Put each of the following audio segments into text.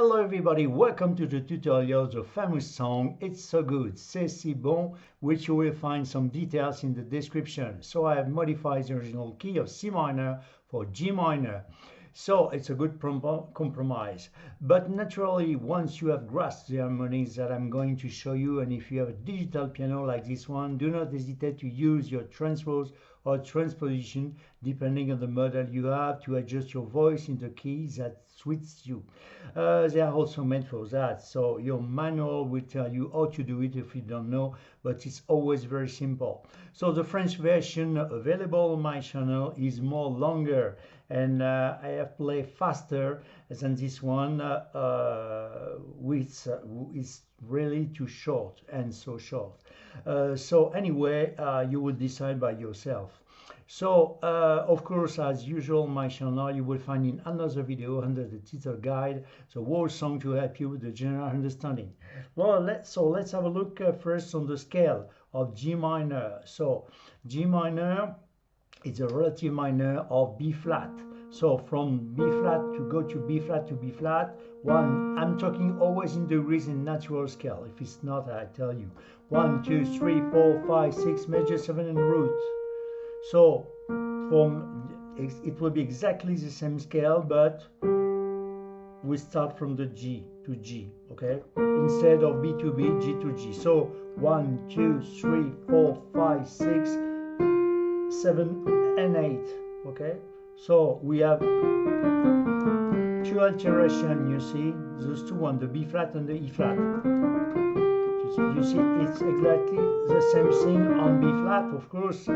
Hello everybody, welcome to the tutorial of the famous song It's So Good, C'est Si Bon, which you will find some details in the description. So I have modified the original key of C minor for G minor. So it's a good compromise. But naturally, once you have grasped the harmonies that I'm going to show you, and if you have a digital piano like this one, do not hesitate to use your transpose or transposition, depending on the model you have, to adjust your voice in the keys that suits you. They are also meant for that, so your manual will tell you how to do it if you don't know, but it's always very simple. So the French version available on my channel is more longer, and I have played faster than this one, which is really too short and so short. So anyway, you will decide by yourself. So of course, as usual, my channel you will find in another video under the title guide the whole song to help you with the general understanding. Well, let's have a look first on the scale of G minor. So G minor is a relative minor of B flat. So from B flat to go to B flat to B flat, I'm talking always in degrees in natural scale. If it's not, I tell you. 1, 2, 3, 4, 5, 6, major 7 and root. So it will be exactly the same scale, but we start from the G to G, okay? Instead of B to B, G to G. So 1, 2, 3, 4, 5, 6, 7 and 8, okay? So we have two alterations, you see, those two ones, the B flat and the E flat. You see, it's exactly the same thing on B flat, of course.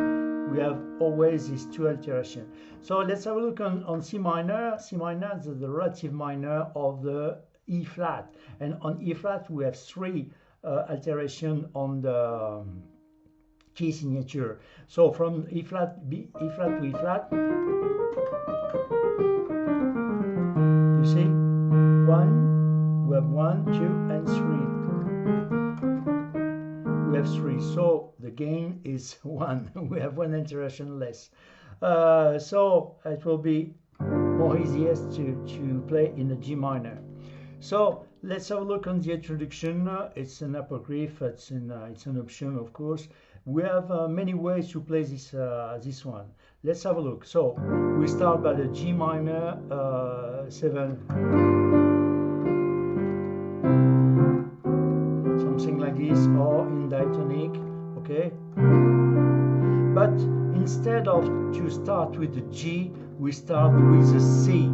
We have always these two alterations. So let's have a look on C minor. C minor is the relative minor of the E flat. And on E flat, we have three alterations on the key signature. So from E flat to E flat, you see, we have 1, 2, and 3. We have 3, so the gain is 1. We have 1 alternation less. So it will be more easiest to play in a G minor. So let's have a look on the introduction. It's an apocryph. It's an option, of course. We have many ways to play this one. Let's have a look. So we start by the G minor 7. Something like this, or in diatonic, okay? But instead of to start with the G, we start with the C,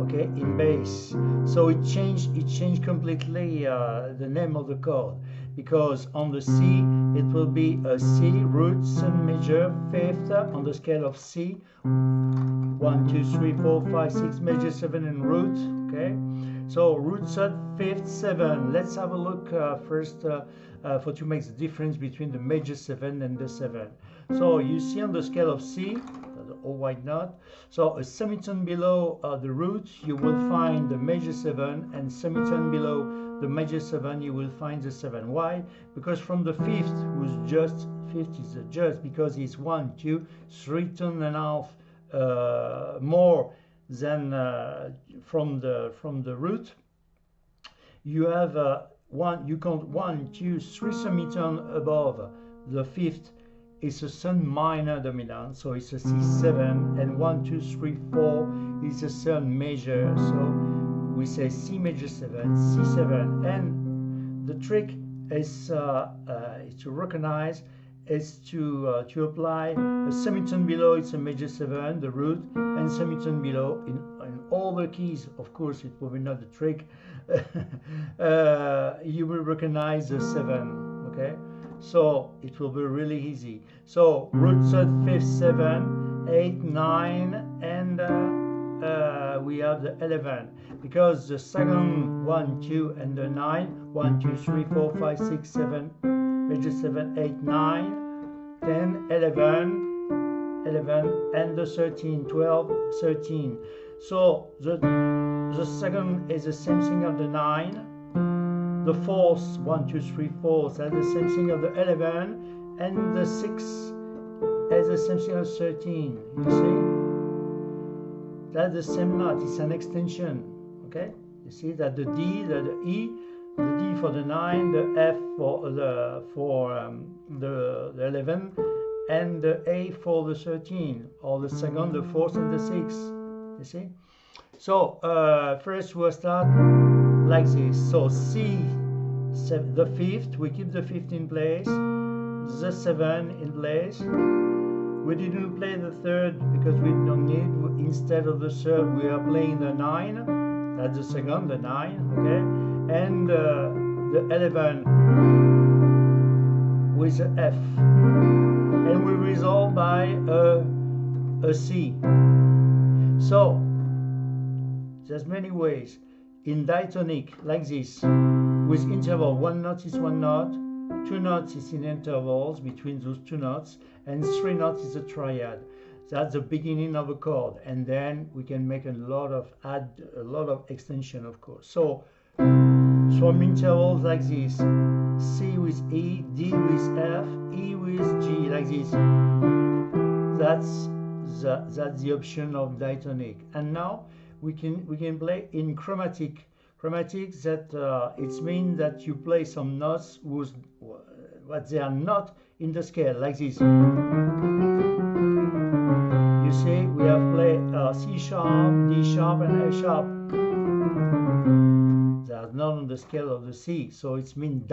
okay, in bass. So it changed completely the name of the chord, because on the C it will be a C root, sun major, fifth on the scale of C. 1, 2, 3, 4, 5, 6, major 7 and root, okay? So root, third, fifth, 7. Let's have a look first for to make the difference between the major 7 and the 7. So you see on the scale of C, the all white note, so a semitone below the root, you will find the major 7, and semitone below the major 7, you will find the 7. Why? Because from the fifth, fifth is just because it's 1, 2, 3 tone and a half more than from the root. You have you count 1, 2, 3 semitone above the fifth is a sun minor dominant, so it's a C7, and 1, 2, 3, 4 is a sun major, so we say C major 7, C7, and the trick is to recognize is to apply a semitone below, it's a major 7, the root, and semitone below in all the keys. Of course, it will be not the trick. You will recognize the 7, okay? So it will be really easy. So root, third, fifth, 7, 8, 9, and we have the 11, because the second 1, 2, and the 9, 1, 2, 3, 4, 5, 6, 7, major 7, 8, 9, 10, 11, and the 13, 12, 13. So the second is the same thing of the 9. The fourth, 1, 2, 3, 4, that's the same thing of the 11, and the 6 is the same thing as 13. You see? That's the same note, it's an extension, okay? You see that the D, the E, the D for the 9, the F for the 11, and the A for the 13, or the second, the fourth, and the sixth. You see? So first we'll start like this. So C, the fifth, we keep the fifth in place, the 7 in place. We didn't play the third because we don't need. Instead of the third, we are playing the 9. That's the second, the 9, okay? And the 11 with the F. And we resolve by a C. So, there's many ways. In diatonic, like this, with interval, 1 note is 1 note, 2 notes is in intervals between those 2 notes, and 3 notes is a triad. That's the beginning of a chord, and then we can make add a lot of extension, of course. So from intervals like this, C with E, D with F, E with G, like this. That's the option of diatonic. And now we can play in chromatic. Chromatic, that it means that you play some notes what they are not in the scale, like this. You see, we have played C sharp, D sharp, and F sharp. They are not on the scale of the C, so it means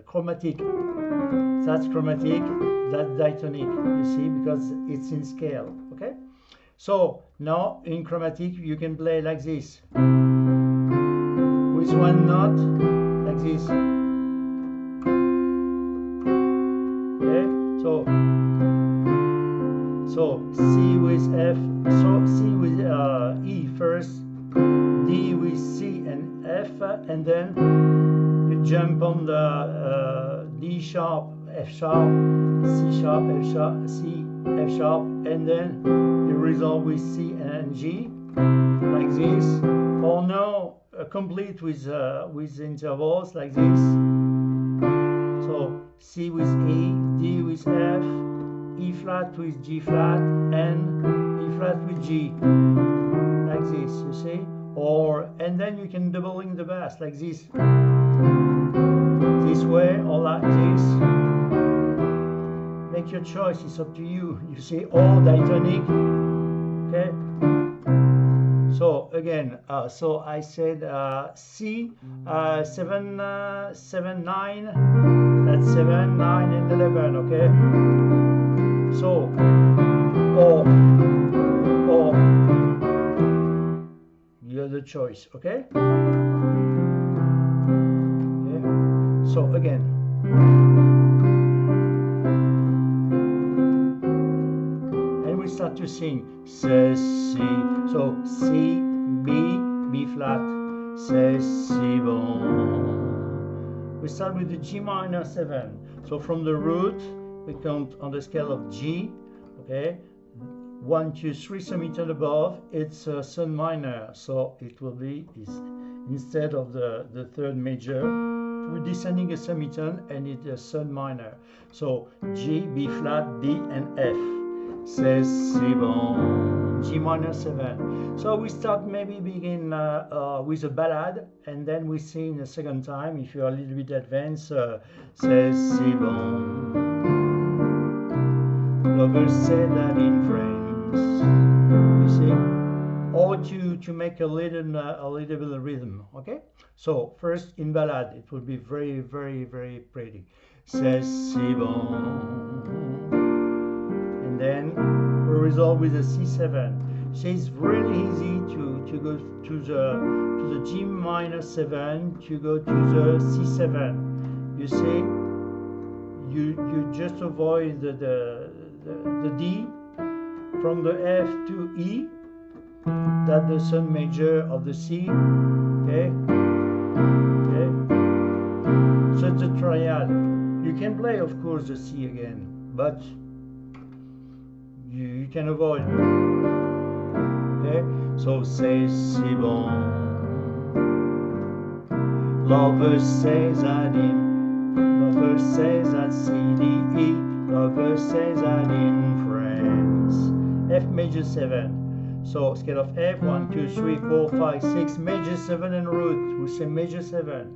chromatic. That's chromatic, that's diatonic, you see, because it's in scale, okay? So now in chromatic you can play like this, with 1 note, like this. Okay, so C with F, so C with E first, D with C and F, and then you jump on the D sharp, F sharp, C sharp, F sharp, C, F sharp, and then you resolve with C and G, like this. Or no, complete with intervals like this. So C with E, D with F, E flat with G flat, and E flat with G, like this, you see? And then you can double in the bass like this way or like this. Make your choice, it's up to you. You see, or diatonic, okay? So again, so I said C, 7, 7, 9, that's 7, 9, and 11, okay? So, or, you have the choice, okay? Yeah. So again, and we start to sing, c'est si, so C, B, B flat, c'est si bon. We start with the G minor 7. So from the root, we count on the scale of G, okay? 1, 2, 3 semitones above, it's sun minor, so it will be instead of the third major, we're descending a semitone and it's a sun minor. So G, B flat, D, and F. C'est si bon. G minor 7. So we start begin with a ballad, and then we sing a second time. If you are a little bit advanced, c'est si bon. Lovers say that in France. You see, or to make a little bit of rhythm. Okay. So first in ballad, it will be very, very, very pretty. C'est si bon. And then we resolve with a C7. So it's really easy to go to the G minor 7 to go to the C7. You see, you just avoid the D from the F to E. That's the sun major of the C. Okay. Okay. So it's a triad. You can play, of course, the C again, but you can avoid. Okay, so c'est si bon. Lovers says that C, D, E. Lovers says that in France. F major 7. So scale of F, 1, 2, 3, 4, 5, 6, major 7 and root. We say major 7.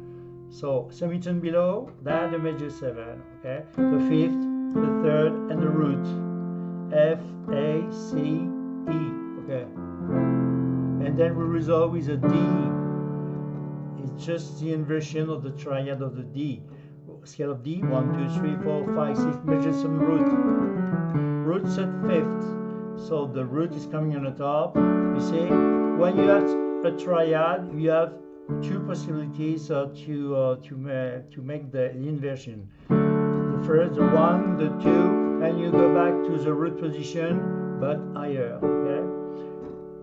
So semitone below, that's the major 7. Okay, the fifth, the third, and the root. F, A, C, E. Okay, and then we resolve with a D. It's just the inversion of the triad of the D. Scale of D, 1, 2, 3, 4, 5, 6, major 7 root. Root's at fifth. So the root is coming on the top. You see, when you have a triad, you have two possibilities to make the inversion. The first, the 1, the 2, and you go back to the root position, but higher. Okay.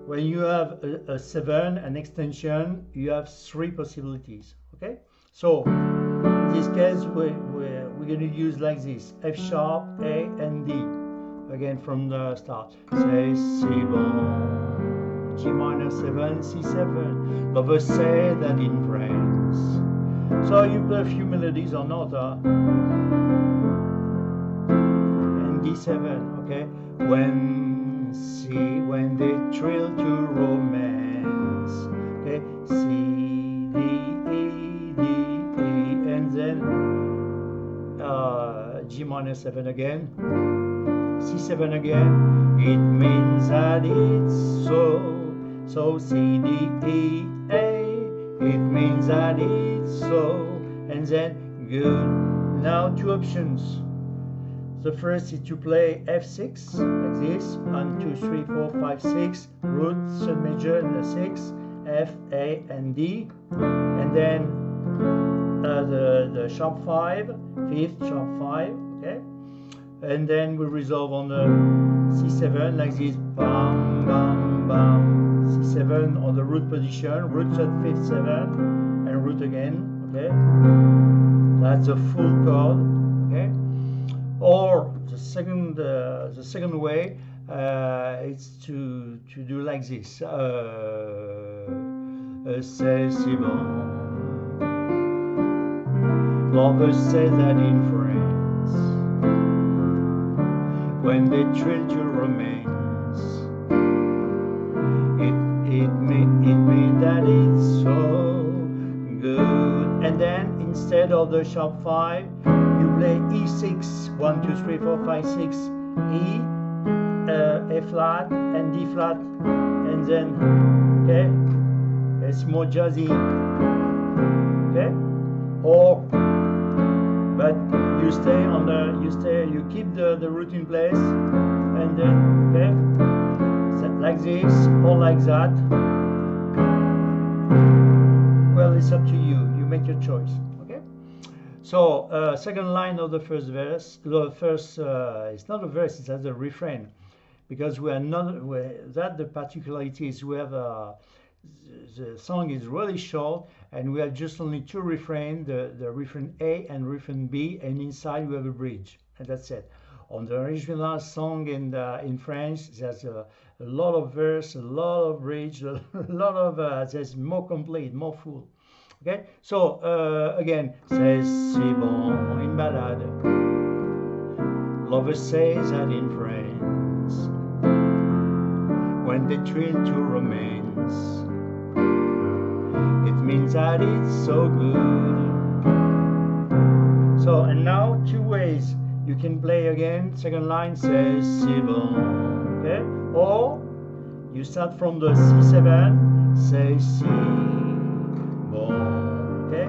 When you have a 7, an extension, you have 3 possibilities. Okay. So in this case, we're going to use like this: F sharp, A, and D. Again from the start. C'est si bon. G minor 7, C7. Lovers say that in France. So you play a few melodies or not, and D7, okay? When they thrill to romance, okay? C, D, E, D, E, and then G minor 7 again. C7 again, it means that it's so. So C, D, E, A, it means that it's so. And then, good. Now 2 options. The first is to play F6, like this. 1, 2, 3, 4, 5, 6. Root, third major, and the 6. F, A, and D. And then the sharp 5, fifth, sharp 5, okay? And then we resolve on the C7 like this, bam, bam, bam, C7 on the root position, root at 5th, 7, and root again, okay? That's a full chord, okay? Or the second way, it's to do like this, c'est si bon. Lovers say that in France. When they thrill to romance, it means that it's so good. And then instead of the sharp 5, you play E6, 1, 2, 3, 4, 5, 6, E, A flat, and D flat, and then, okay, it's more jazzy, okay, or, but you stay on you keep the root in place, and then, okay, like this or like that. Well, it's up to you. You make your choice. Okay. So second line of the first verse. The first it's not a verse. It's as a refrain, because we are not. That the particularity is we have the song is really short, and we have just only 2 refrains, the refrain A and refrain B, and inside we have a bridge, and that's it. On the original song in French, there's a lot of verse, a lot of bridge, a lot of there's more complete, more full. Okay, so again, c'est si bon, une balade. Lovers say that in France, when they thrill to romance, it means that it's so good. So, and now 2 ways. You can play again, second line says si bon, okay? Or you start from the C7, say si bon, okay?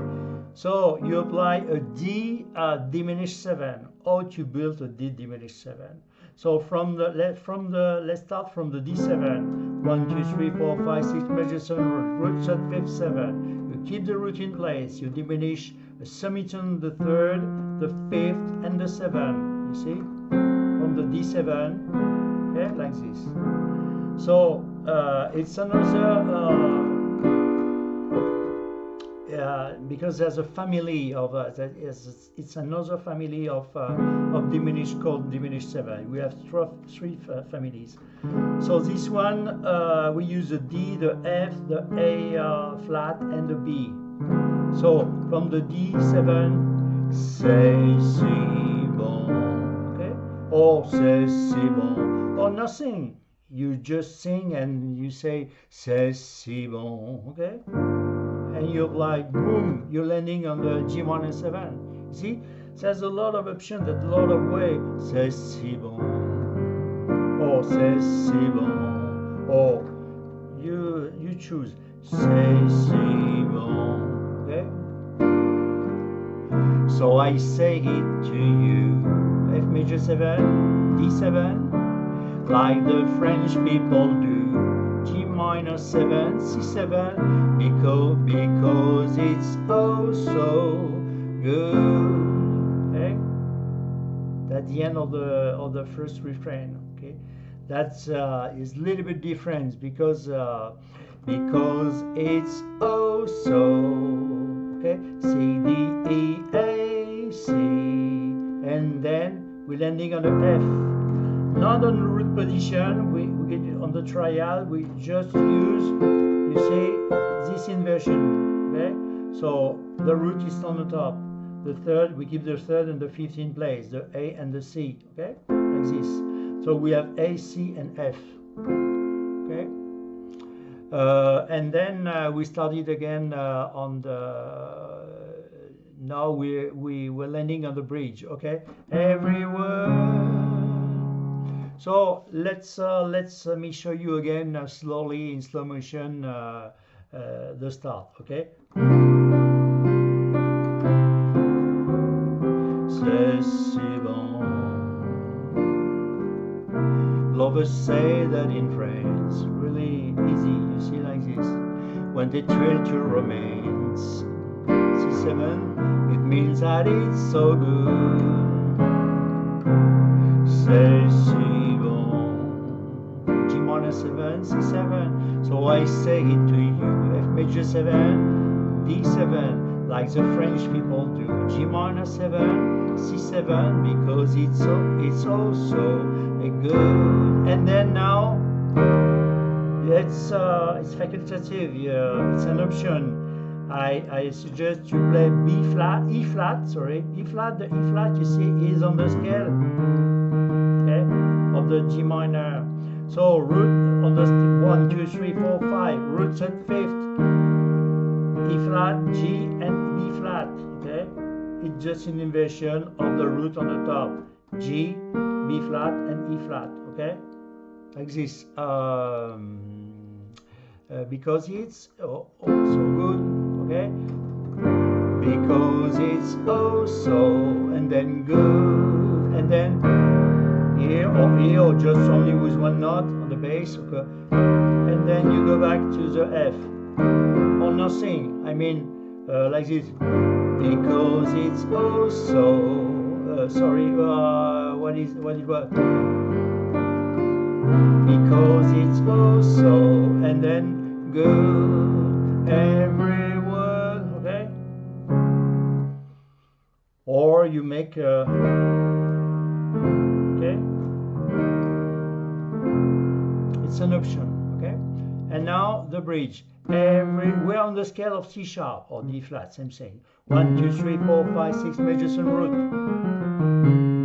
So you apply a D diminished 7, or to build a D diminished 7. So let's start from the D7. 1, 2, 3, 4, 5, 6 major 7 root at 5th, 7. You keep the root in place. You diminish a semitone, the 3rd, the 5th, and the 7. You see, from the D7, okay, like this. So it's another. Because there's a family of it's another family of diminished called diminished 7. We have 3 families. So this one we use the D, the F, the A flat, and the B. So from the D7, c'est si bon, okay, or c'est si bon, or nothing. you just sing and you say c'est si bon, okay? And you're like boom, you're landing on the G minor 7. You see, there's a lot of options, a lot of ways. C'est si bon, or c'est si bon, or you choose c'est si bon, okay? So I say it to you, F major 7, D7, like the French people do, G minor 7, C7, because it's oh so good. Okay, that's the end of the first refrain. Okay, that's is a little bit different because it's oh so. Okay, C D E A C, and then we're landing on the F. Not on the root position. We get it on the trial. We just use, you see, this inversion. Okay, so the root is on the top. The third, we keep the third and the fifth in place. The A and the C. Okay, like this. So we have A, C, and F. Okay. And then we started again on the. Now we're landing on the bridge. Okay, every word. So let's me show you again slowly in slow motion the start. Okay. C'est si bon. Lovers say that in France, really easy, you see, like this. When they thrill to romance, C7, it means that it's so good. C'est si bon. G minor 7, C7, so I say it to you. F major 7, D7, like the French people do. G minor 7, C7, because it's also good. And then now it's facultative. It's an option. I suggest you play B flat, E flat. Sorry, E flat. The E flat, you see, is on the scale, okay, of the G minor. So root on the 1, 2, 3, 4, 5. Roots at fifth. E flat, G, and B flat. Okay, it's just an inversion of the root on the top. G, B flat, and E flat. Okay, like this. Because it's oh so good. Okay, because it's oh so, and then good, and then here or just only with one note on the bass. Okay, and then you go back to the F or nothing. I mean, like this. Because it's oh so. Sorry, what it was? Because it's oh so, and then good every word, okay? Or you make a, okay? It's an option, okay? And now the bridge. We're on the scale of C sharp or D flat, same thing. 1, 2, 3, 4, 5, 6 majors and root.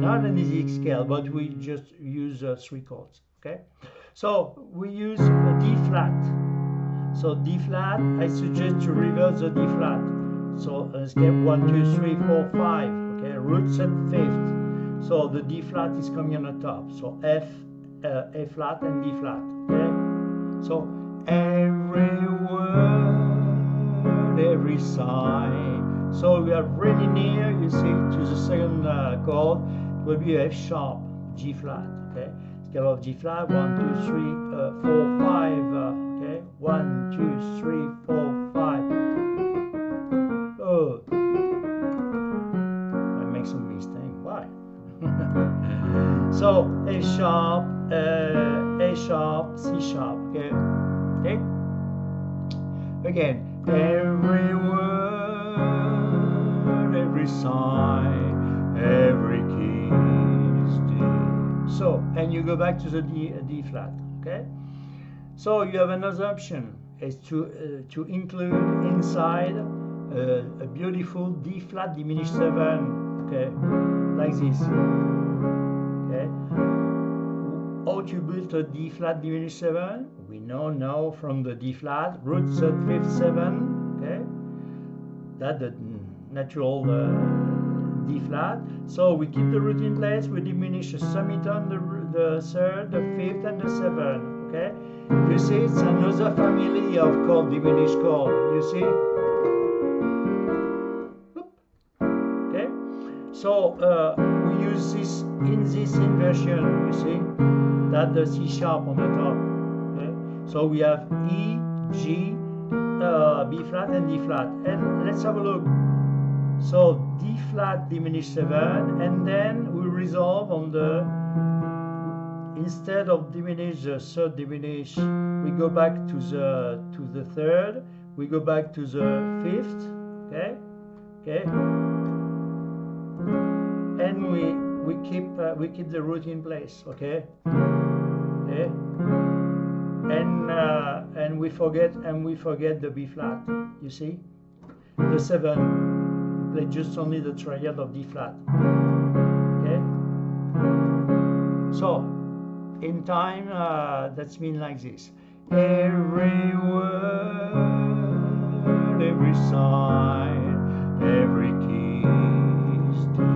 Not an easy scale, but we just use 3 chords. Okay, so we use a D flat. So D flat, I suggest to reverse the D flat. So scale 1, 2, 3, 4, 5. Okay, roots at fifth. So the D flat is coming on the top. So F, A flat, and D flat. Okay, so every word, every sigh. So we are really near, you see, to the second chord. It will be F sharp, G flat. Okay, scale of G flat. 1, 2, 3, 4, 5. Okay, 1, 2, 3, 4, 5. Oh, I make some mistake. Why? So A sharp, A sharp, C sharp. Okay. Okay. Again, every word, every sigh, every kiss. So, and you go back to the D flat. Okay. So you have another option is to include inside a beautiful D flat diminished 7. Okay, like this. Okay. how to build a D flat diminished 7? We know now from the D flat, root third fifth 7, okay? That's the natural D flat. So we keep the root in place, we diminish the semitone, the third, the fifth, and the 7, okay? You see, it's another family of chord, diminished chord, you see? Okay? So we use this in this inversion, you see? That's the C sharp on the top, okay? So we have E, G, B flat, and D flat. And let's have a look. So D flat diminished 7, and then we resolve on the, instead of diminish the third diminished, we go back to the third, we go back to the fifth, okay, and we keep the root in place, okay, and we forget the B flat, you see, the 7, play just only the triad of D flat, okay. So in time, that's mean like this. Every word, every sign, every kiss, dear.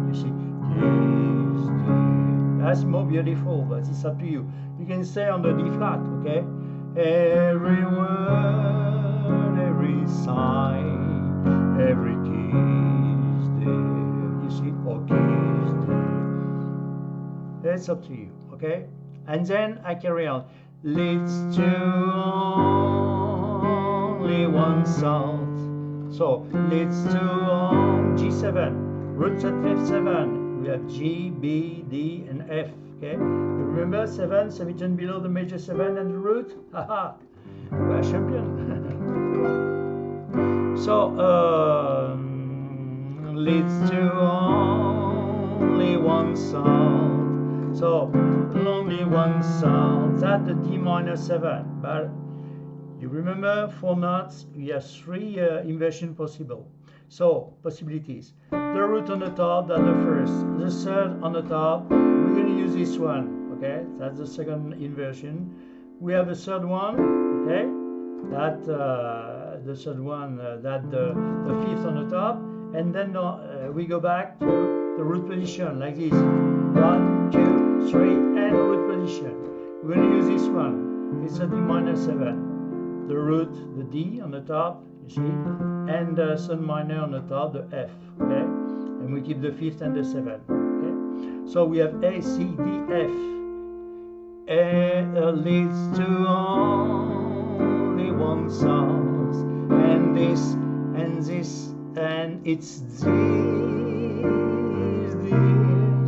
You see, kiss, dear. That's more beautiful, but it's up to you. You can stay on the D flat, okay? Every word, every sign, every kiss, dear. You see, or kiss, dear. It's up to you. Okay, and then I carry on. Leads to only one salt. So leads to G7, root at fifth 7. We have G, B, D, and F. Okay, remember 7, semitone below the major 7 and the root. Haha, we are champion. So leads to only one salt. So only one sound, that's the D minor 7. But you remember 4 notes, we have 3 inversion possible. So possibilities. The root on the top, that's the first. The third on the top, we're going to use this one. Okay, that's the second inversion. We have a third one. Okay, that the third one, that the fifth on the top, and then we go back to the root position like this. 1, 2, 3, and root position. We're going to use this one. It's a D minor 7. The root, the D on the top, you see, and the third minor on the top, the F. Okay, and we keep the fifth and the 7. Okay, so we have A, C, D, F. A leads to only one sound, and this, and this, and it's this.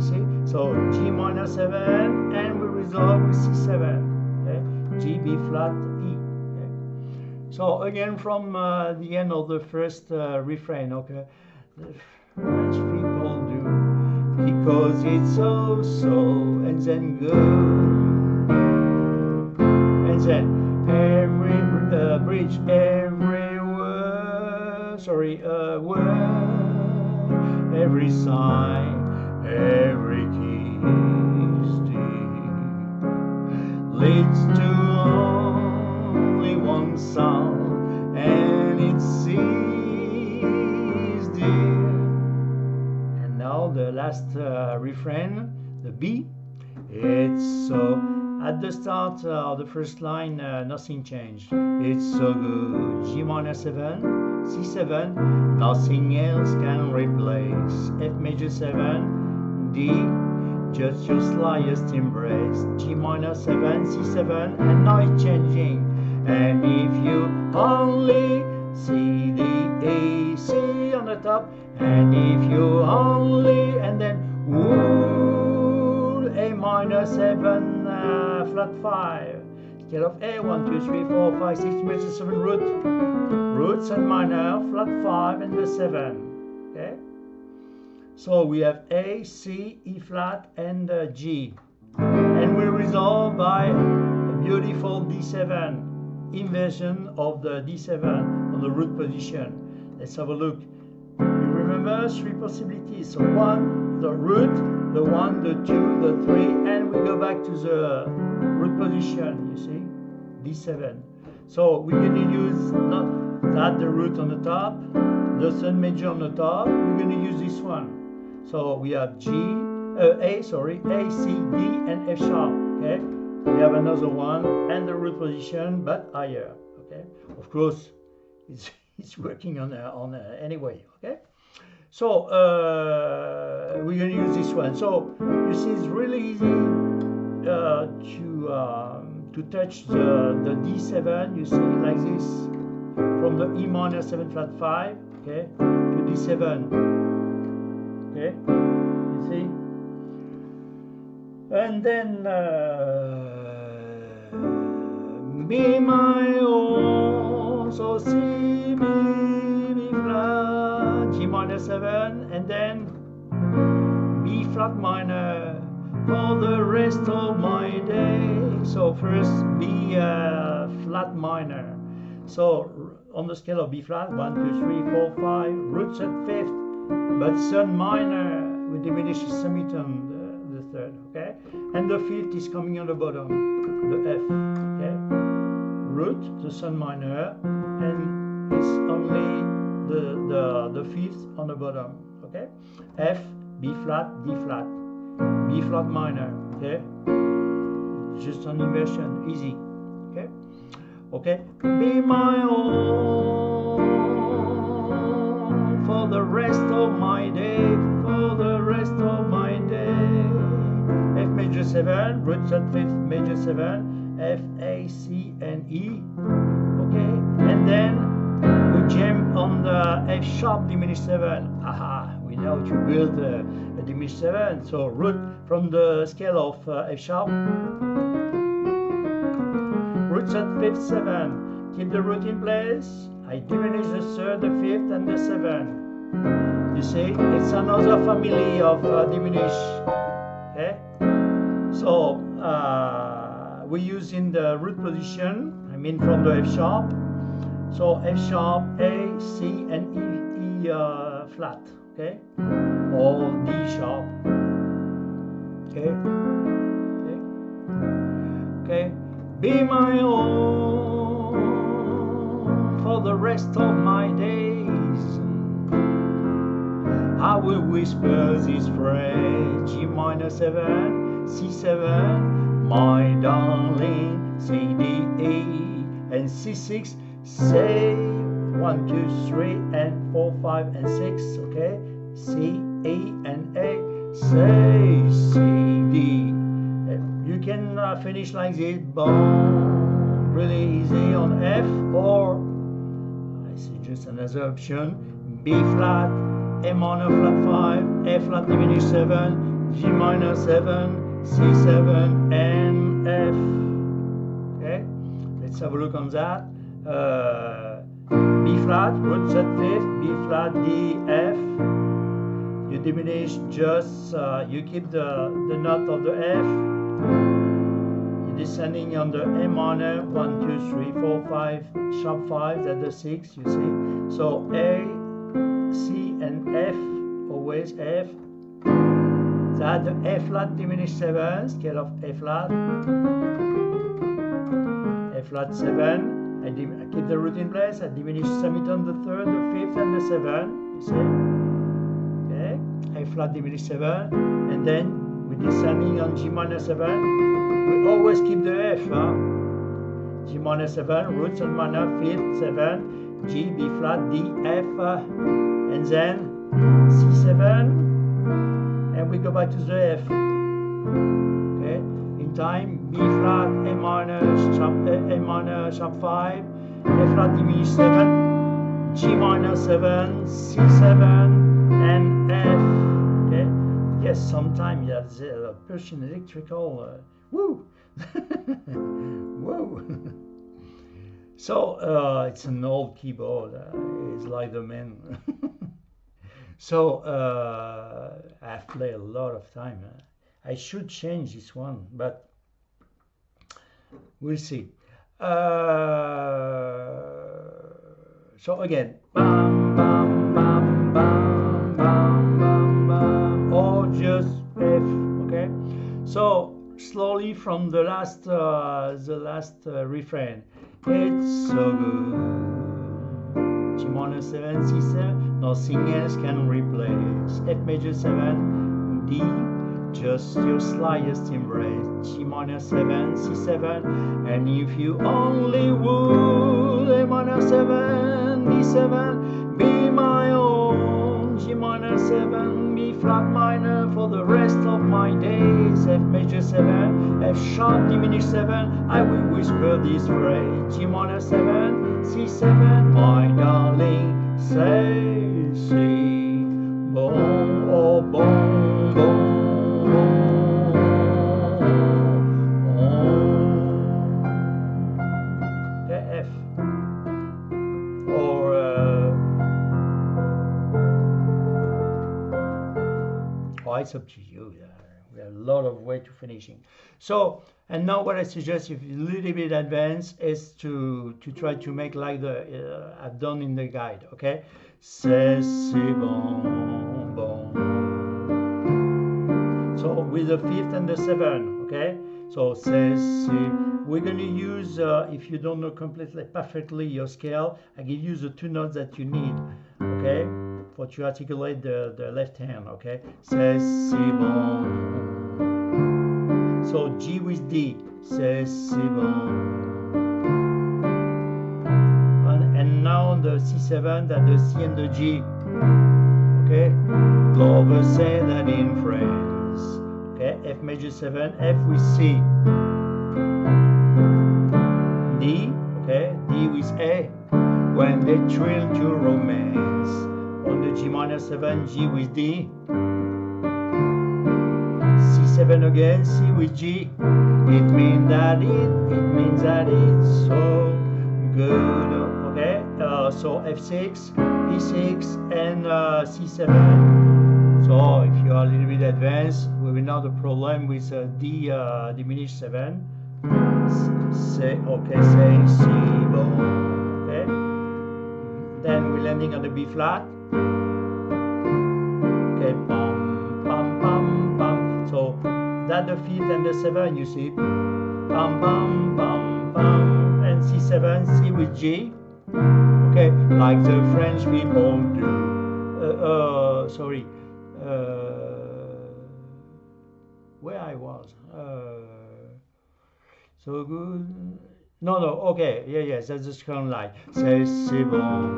See? So G minor 7, and we resolve with C7. Okay? G, B flat, E. Okay? So again from the end of the first refrain, okay? The French people do, because it's so, and then good. And then every bridge, every word, word, every sign, every kiss leads to only one sound, and it's cease, dear. And now the last refrain, the B. It's so. At the start of the first line, nothing changed. It's so good. G minor 7, C7, nothing else can replace. F major 7, D, just your slightest embrace. G minor 7, C7, and now it's changing. And if you only see the A, C on the top, and if you only, and then woo, A minor 7, flat 5, scale of A, 1, 2, 3, 4, 5, 6, major 7 root, roots and minor, flat 5 and the 7, okay? So we have A, C, E flat and G, and we resolve by a beautiful D7, inversion of the D7 on the root position. Let's have a look. You remember 3 possibilities. So 1, the root, the 1, the 2, the 3, and we go back to the root position, you see, D7. So we're going to use not that the root on the top, the third major on the top, we're going to use this one. So we have A, C, D, and F sharp, okay? We have another one, and the root position, but higher, okay? Of course, it's working on anyway, okay? So we're going to use this one. So you see, it's really easy to touch the D7. You see, like this, from the E minor 7 flat 5, okay, to D7, okay. You see, and then be my own, so C, B flat, G minor 7, and then B flat minor for the rest of my day. So first B flat minor. So on the scale of B flat, 1, 2, 3, 4, 5, root third, fifth, but third minor, we diminish the semitone, the third, okay? And the fifth is coming on the bottom, the F, okay? Root, the third minor, and it's only the fifth on the bottom, okay? F, B flat, D flat, B flat minor, okay? Just an inversion, easy, okay? Okay, be my own for the rest of my day, for the rest of my day. F major 7, root third, fifth, major 7, F, A, C, and E, okay? And then we jam on the F sharp diminished 7. Aha, we know to build a diminished 7. So root from the scale of F sharp, root third, fifth, 7. Keep the root in place. I diminish the third, the fifth, and the 7. You see, it's another family of diminish. Okay? So we use in the root position, I mean from the F sharp. So F sharp, A, C, and E flat. Okay? Or D sharp. Okay? Okay? Okay? Be my own for the rest of my days. I will whisper this phrase, G minor 7, C7, my darling, C, D, E, and C6, say 1, 2, 3, and 4, 5, and 6, okay? C, E, and A, say C, D. You can finish like this, boom, really easy on F, or I suggest another option, B flat, A minor flat 5, A flat diminished 7, G minor 7, C7, and F. Okay, let's have a look on that. B flat, root third, fifth, B flat, D, F. You diminish just, you keep the note of the F. You're descending on the A minor, 1, 2, 3, 4, 5, sharp 5, that's the 6, you see. So A, C, and F, always F. That's the A flat diminished 7, scale of A flat. A flat 7. I keep the root in place. I diminish semitone, the third, the fifth, and the 7. You see? Okay. A flat diminished 7, and then we're descending on G minor 7. We always keep the F. Huh? G minor 7, root third minor, fifth, 7, G, B flat, D, F, and then C7, and we go back to the F. Okay. In time, B flat, A minor, sharp 5, A flat diminished 7, G minor 7, C7, and F. Okay. Yes, sometimes you have the Persian electrical. Woo! Whoa! So it's an old keyboard. It's like the man. So I've played a lot of time. I should change this one, but we'll see. So again, bam, bam, bam, bam, bam, bam, bam, or just F me from the last refrain. It's so good. G minor 7, C7, nothing else can replace. F major 7, D, just your slightest embrace. G minor 7, C7, and if you only would, A minor 7, D7, be my own. G minor 7, B flat minor for the rest of my days. F major 7, F sharp diminished 7, I will whisper this phrase. G minor 7, C7, my darling, say, si, bon, oh, bon, bon. F or oh, it's up to you. We have a lot of way to finishing. So, and now what I suggest, if you're a little bit advanced, is to try to make like the I've done in the guide. Okay, c'est si bon, bon. So with the 5th and the 7th. Okay, so c'est si. We're going to use, if you don't know completely perfectly your scale, I give you the 2 notes that you need, okay, for to articulate the left hand, okay. C'est si bon. So G with D, c'est si bon. And now on the C7, that the C and the G, okay. Lovers say that in France, okay. F major 7, F with C. D, okay, D with A, when they thrill to romance. On the G minor 7, G with D. C7 again, C with G. It means that it's so good. Okay, so F6, E6, and C7. So if you are a little bit advanced, we will know the problem with D diminished 7. Say, okay, say si bon. Okay. Then we're landing on the B flat. Okay, pam, pam, pam, pam. So that the 5th and the 7, you see. Pam, pam, pam, pam. And C7, C with G. Okay, like the French people do. Sorry. Where I was. So good. No, okay, yes, that's the second line. C'est si bon.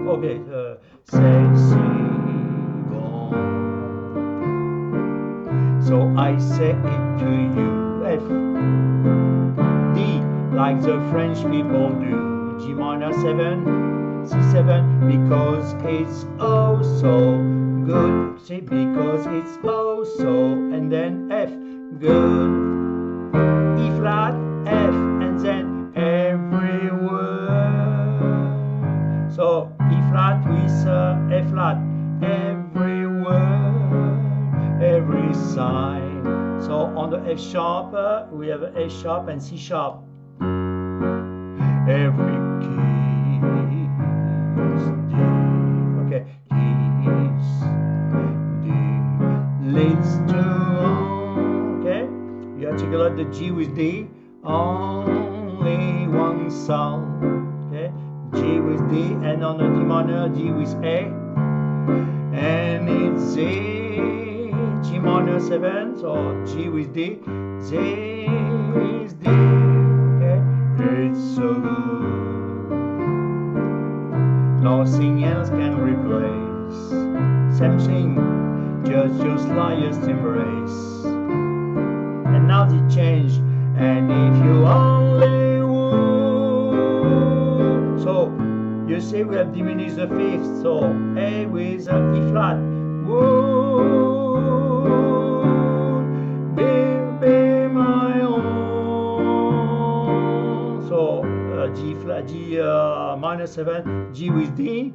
Okay, c'est si bon. So I say it to you. F, D, like the French people do. G minor 7, C7, because it's oh so good. See, because it's oh so, and then F, good. E flat, F, and then every word. So E flat with F flat, every word, every sign. So on the F sharp, we have A sharp and C sharp. Every kiss, D, okay, kiss, D, leads to, okay. You articulate the G with D, only one sound, okay, G with D, and on the D minor, D with A, and it's Z, G minor 7, so G with D, Z is D, okay, it's so good, nothing else can replace, same thing, just your slightest embrace. And now they change, and if you only would. So you see we have diminished the 5th, so A with E flat. Would be my own. So G flat, G minor 7, G with D.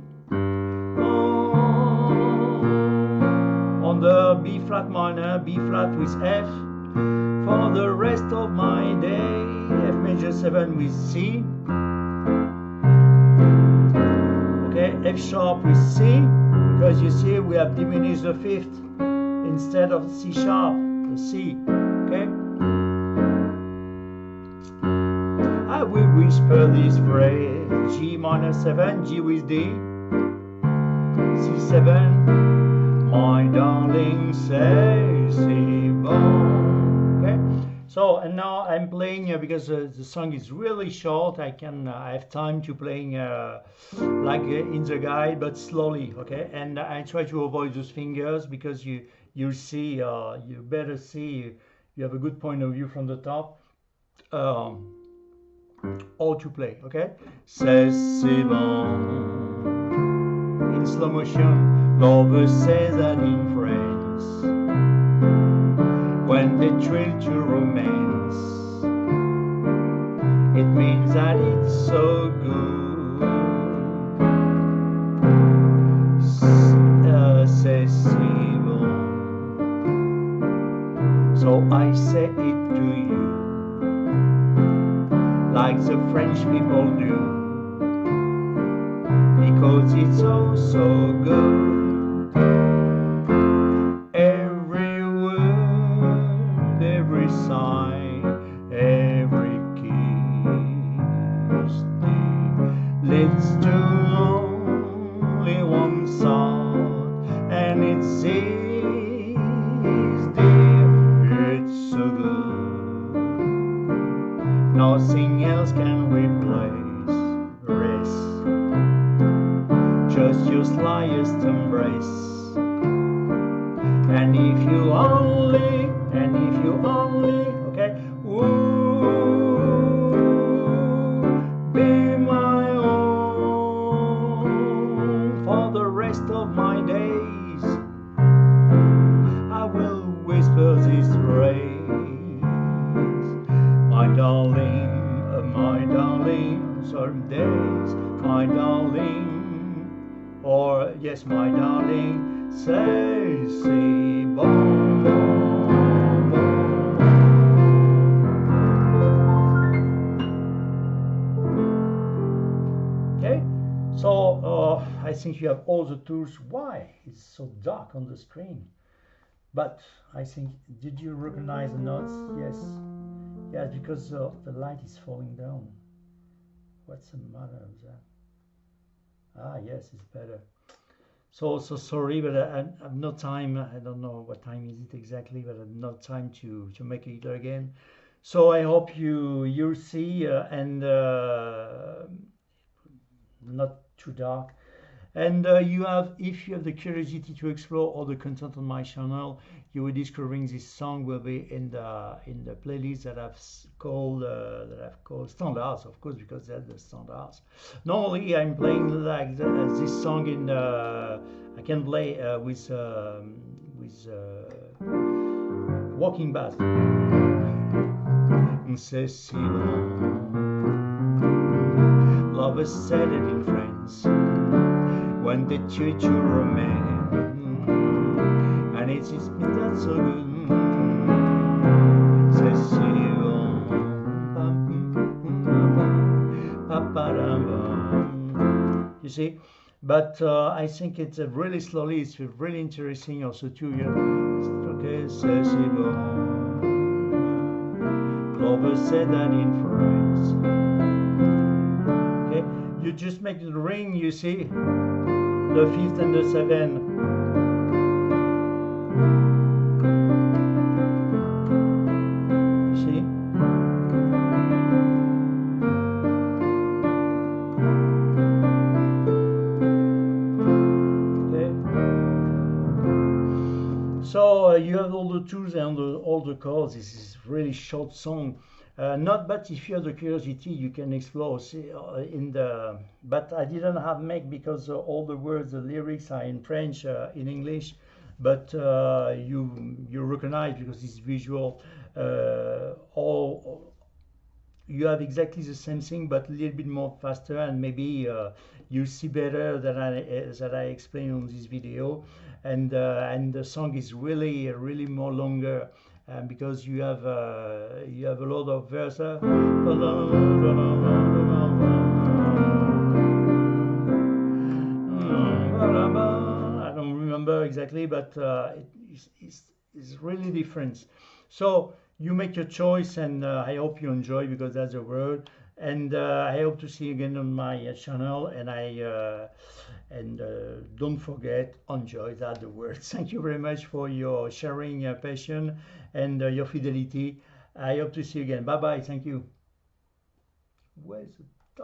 On the B flat minor, B flat with F. For the rest of my day, F major 7 with C. Okay, F sharp with C, because you see we have diminished the 5th instead of C sharp, the C. Okay, whisper this phrase: G minor 7, G with D, C7, my darling, say, c'est bon. Okay, so and now I'm playing because the song is really short. I have time to playing like in the guide, but slowly. Okay, and I try to avoid those fingers because you see you better see, you have a good point of view from the top. All to play. Okay, c'est bon. In slow motion, lovers say that in France, when they thrill to romance, it means that it's so good. C'est si bon. So I say it to you, like the French people do, because it's oh so good. Every word, every sigh, every kiss, leads to only one thought, and it's it's so good. Nothing else can replace rest, just your slightest embrace. And if you only, okay, ooh, be my own for the rest of my days, I will whisper this phrase: my darling, some days, my darling, or yes, my darling, say, c'est bon, bon, bon. Okay, so I think you have all the tools. Why it's so dark on the screen? But I think, did you recognize the notes? Yes. Yes, because the light is falling down. What's the matter with that? Ah, yes, it's better. So sorry, but I have no time. I don't know what time is it exactly, but I have no time to make it again. So I hope you'll see and not too dark. And if you have the curiosity to explore all the content on my channel, you will discovering this song will be in the playlist that I've called standards, of course, because they're the standards. Normally I'm playing like this song in I can play with walking bass. C'est si bon. Lovers said it in France, when they treat you romance, and it's that's so good. C'est si bon. You see, but I think it's really slowly. It's really interesting also too. Okay, c'est si bon. Clover said that in France. Okay, you just make the ring. You see, the 5th and the 7th. See? Okay. So you have all the tools and all the chords. This is really short song. Not, but if you have the curiosity, you can explore. See, but I didn't have make because all the words, the lyrics are in French, in English, but you recognize because it's visual. All you have exactly the same thing, but a little bit more faster, and maybe you see better than I explained on this video, and the song is really more longer. Because you have a lot of verse. I don't remember exactly, but it's really different. So you make your choice, and I hope you enjoy, because that's the word. And I hope to see you again on my channel. And don't forget, enjoy that the word. Thank you very much for your sharing, passion, and your fidelity. I hope to see you again. Bye bye. Thank you. Where's